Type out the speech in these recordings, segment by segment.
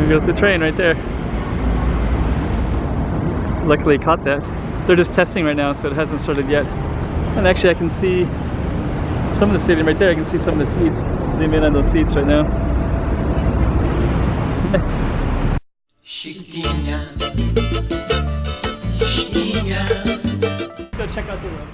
goes the train right there. Luckily caught that. They're just testing right now, so it hasn't started yet. And actually I can see some of the stadium right there. I can see some of the seats. Zoom in on those seats right now. Go check out the room.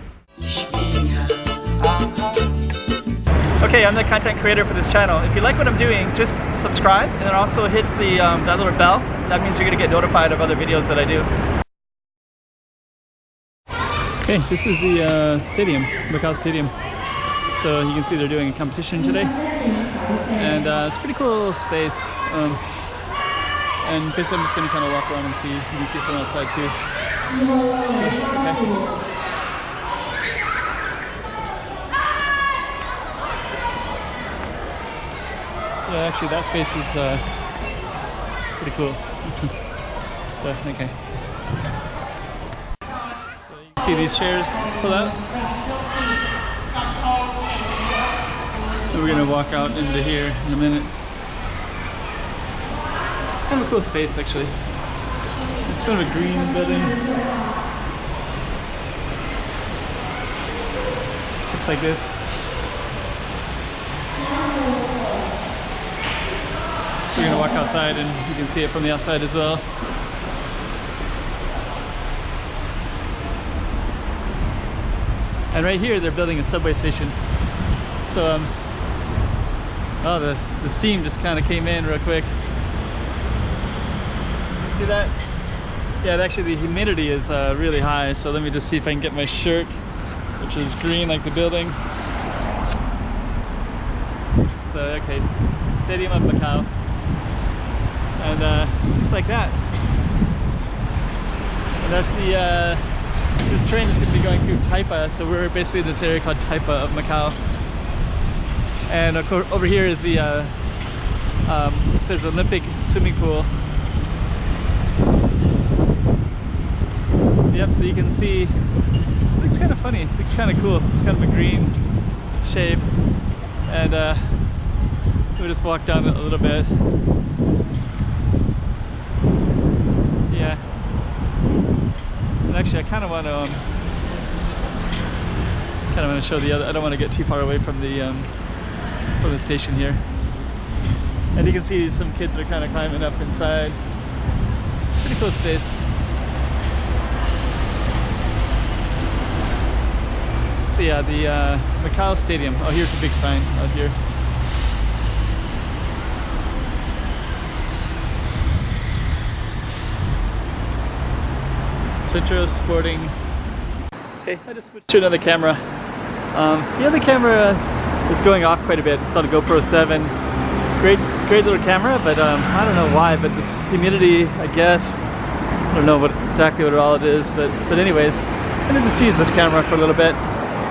Okay, I'm the content creator for this channel. If you like what I'm doing, just subscribe and then also hit the that little bell. That means you're gonna get notified of other videos that I do. Okay, this is the stadium, Macau Stadium. So you can see they're doing a competition today. And it's a pretty cool space. And basically I'm just gonna kind of walk around and see. You can see it from outside too. So, okay. Yeah, actually that space is pretty cool. So, okay. So you can see these chairs pull out. So we're gonna walk out into here in a minute. Kind of a cool space actually. It's kind of a green building. Looks like this. We're gonna walk outside and you can see it from the outside as well. And right here they're building a subway station. So oh, the steam just kind of came in real quick. See that? Yeah, actually the humidity is really high. So let me just see if I can get my shirt, which is green like the building. So okay, Stadium of Macau. And looks like that. And that's the this train is going to be going through Taipa, so we're basically in this area called Taipa of Macau. And of course, over here is the it says Olympic swimming pool. Yep, so you can see it looks kind of funny. It looks kind of cool. It's kind of a green shade, and we just walk down a little bit. Yeah. And actually, I kind of want to show the other. I don't want to get too far away from the station here. And you can see some kids are kind of climbing up inside. Pretty cool space. So yeah, the Macau Stadium. Oh, here's a big sign out here. Centro Sporting. Okay, I just switched to another camera. The other camera is going off quite a bit. It's called a GoPro 7. Great little camera, but I don't know why, but this humidity, I guess, I don't know exactly what all it is, but anyways, I'm gonna just use this camera for a little bit,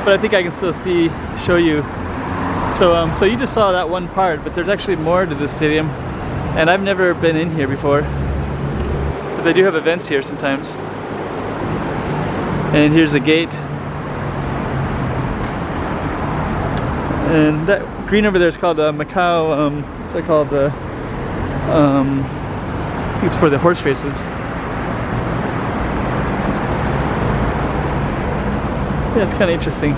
but I think I can still show you. So you just saw that one part, but there's actually more to this stadium, and I've never been in here before, but they do have events here sometimes. And here's a gate. And that green over there is called Macau, what's that called? I think it's for the horse races. Yeah, it's kind of interesting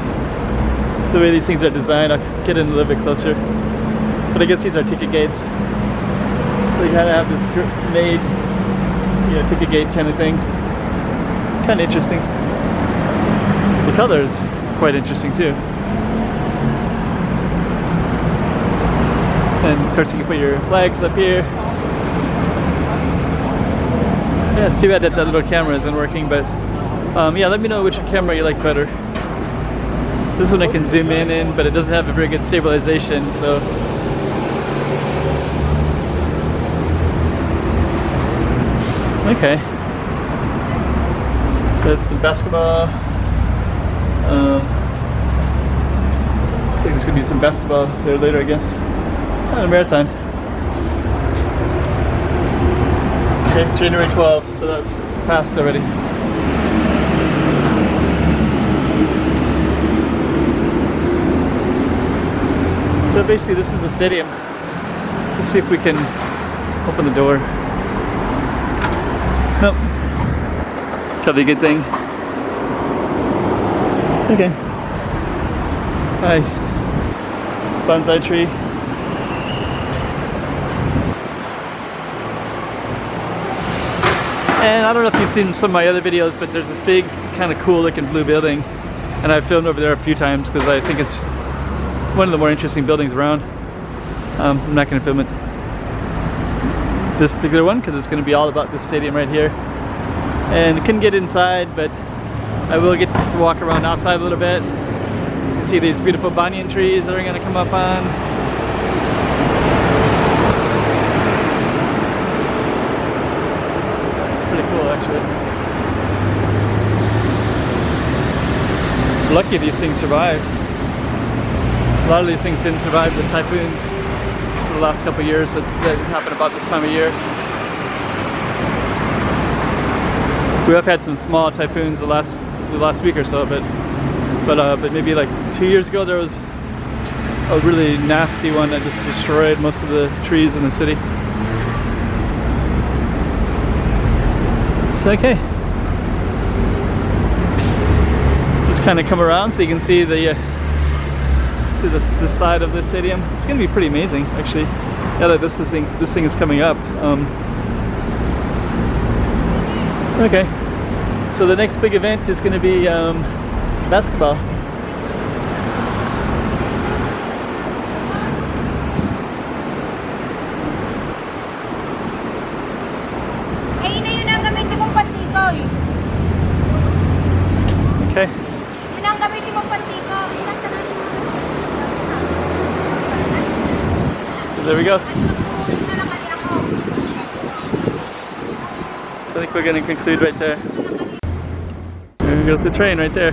the way these things are designed. I'll get in a little bit closer. But I guess these are ticket gates. They kind of have this made, ticket gate kind of thing. Kind of interesting. The color is quite interesting too. And of course you can put your flags up here. Yeah, it's too bad that little camera isn't working, but yeah, let me know which camera you like better. This one I can zoom in, but it doesn't have a very good stabilization, so. Okay. So it's some basketball. I think there's gonna be some basketball there later, I guess. A marathon. Okay, January 12th, so that's passed already. So basically this is the stadium. Let's see if we can open the door. Nope. It's probably a good thing. Okay. Hi. Bonsai tree. And I don't know if you've seen some of my other videos, but there's this big, kind of cool looking blue building. And I've filmed over there a few times because I think it's one of the more interesting buildings around. I'm not going to film it this particular one because it's going to be all about this stadium right here. And I couldn't get inside, but I will get to walk around outside a little bit. See these beautiful banyan trees that are going to come up on. Pretty cool, actually. Lucky these things survived. A lot of these things didn't survive the typhoons for the last couple of years that happened about this time of year. We have had some small typhoons the last week or so, but maybe like 2 years ago there was a really nasty one that just destroyed most of the trees in the city. So okay, let's kind of come around so you can see the side of the stadium. It's going to be pretty amazing, actually. Now that this thing is coming up. Okay, so the next big event is going to be basketball. Okay. So there we go. So I think we're going to conclude right there. There goes the train right there.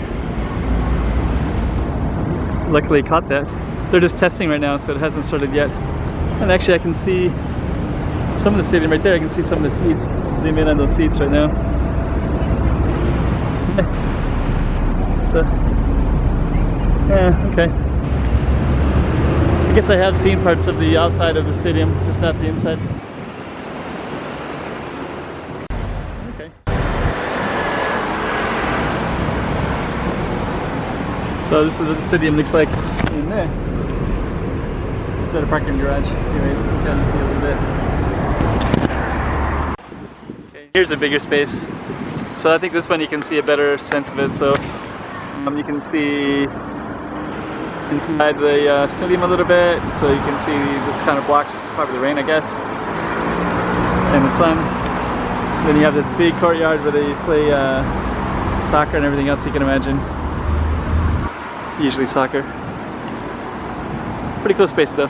Luckily caught that. They're just testing right now, so it hasn't started yet. And actually I can see some of the stadium right there. I can see some of the seats. Zoom in on those seats right now. So, yeah, okay. I guess I have seen parts of the outside of the stadium, just not the inside. Okay. So this is what the stadium looks like in there. It's got a parking garage. Anyways, we'll kind of see a little bit. Okay, here's a bigger space. So I think this one you can see a better sense of it. So you can see inside the stadium a little bit, so you can see this kind of blocks probably the rain, I guess, and the sun. Then you have this big courtyard where they play soccer and everything else you can imagine. Usually soccer. Pretty cool space though.